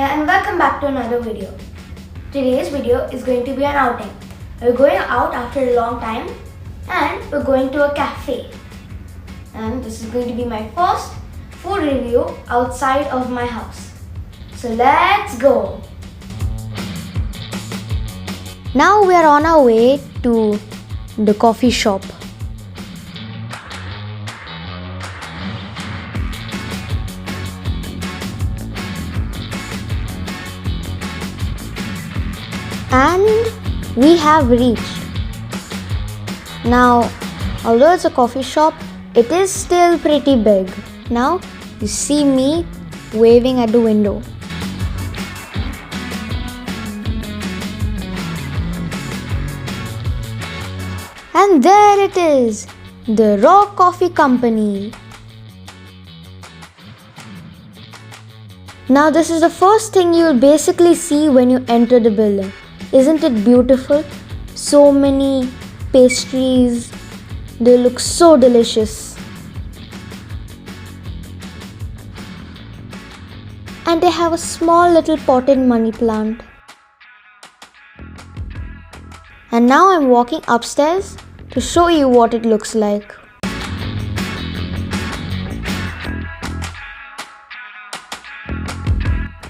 and welcome back to another video. Today's video is going to be an outing. We're going out after a long time and we're going to a cafe. And this is going to be my first food review outside of my house. So let's go! Now we are on our way to the coffee shop. And we have reached. Now, although it's a coffee shop, it is still pretty big. Now, you see me waving at the window. And there it is, the Raw Coffee Company. Now, this is the first thing you'll basically see when you enter the building. Isn't it beautiful? So many pastries. They look so delicious. And they have a small little potted money plant. And now I'm walking upstairs to show you what it looks like.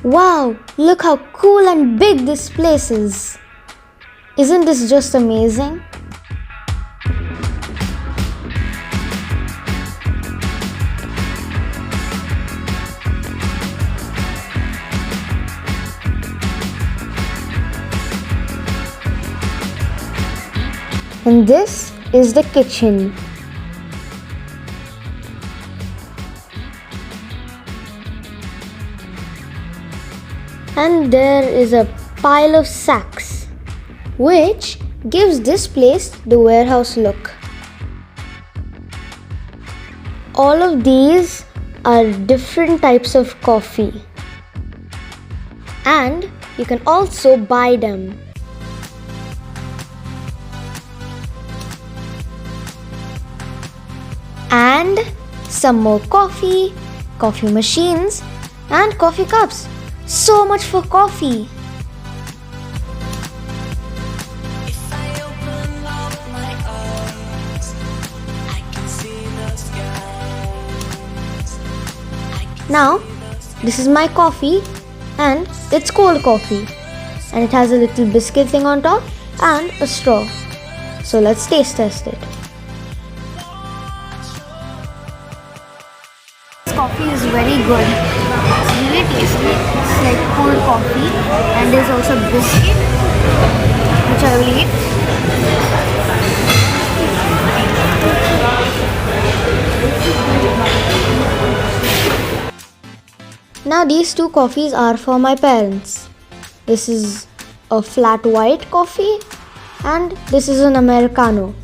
Wow, look how cool and big this place is. Isn't this just amazing? And this is the kitchen. And there is a pile of sacks, which gives this place the warehouse look. All of these are different types of coffee, and you can also buy them. And some more coffee, coffee machines, and coffee cups. So much for coffee. Now, this is my coffee and it's cold coffee. And it has a little biscuit thing on top and a straw. So let's taste test it. This coffee is very good. It's really tasty. It's like cold coffee, and there's also biscuit, which I will eat. Now these two coffees are for my parents. This is a flat white coffee and this is an Americano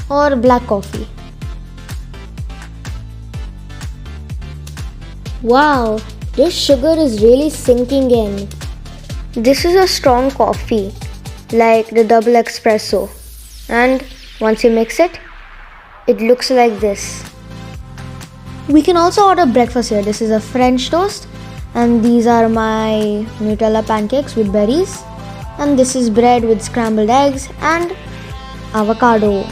or black coffee. Wow, this sugar is really sinking in. This is a strong coffee, like the double espresso. And once you mix it, it looks like this. We can also order breakfast here. This is a French toast, and these are my Nutella pancakes with berries. And this is bread with scrambled eggs and avocado.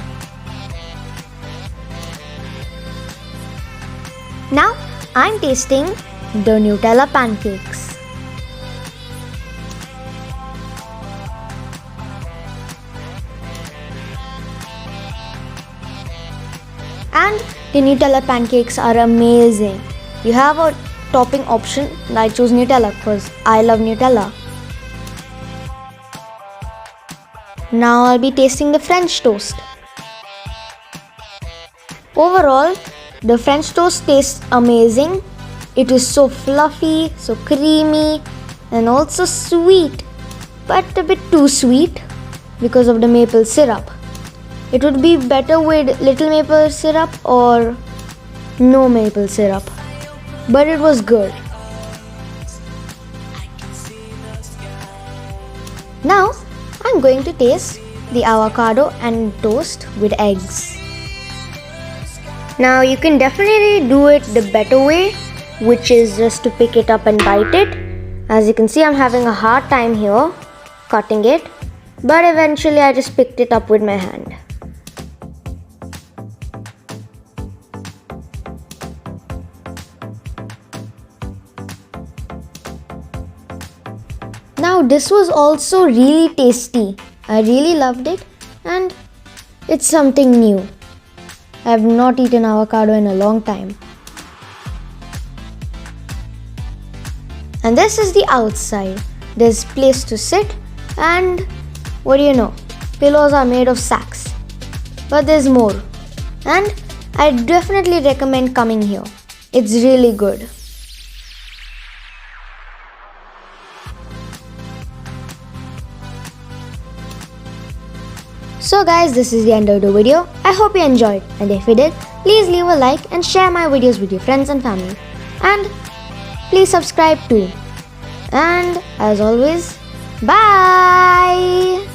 Now, I'm tasting the Nutella pancakes. And the Nutella pancakes are amazing. You have a topping option, and I choose Nutella because I love Nutella. Now I'll be tasting the French toast. Overall, the French toast tastes amazing. It is so fluffy, so creamy, and also sweet, but a bit too sweet because of the maple syrup. It would be better with little maple syrup or no maple syrup, but it was good. Now I'm going to taste the avocado and toast with eggs. Now you can definitely do it the better way, which is just to pick it up and bite it. As you can see, I'm having a hard time here cutting it, but eventually I just picked it up with my hand. Now this was also really tasty. I really loved it, and it's something new. I have not eaten avocado in a long time. And this is the outside. There's place to sit, and what do you know? Pillows are made of sacks. But there's more. And I definitely recommend coming here. It's really good. So guys, this is the end of the video. I hope you enjoyed, and if you did, please leave a like and share my videos with your friends and family. And please subscribe too. And as always, bye!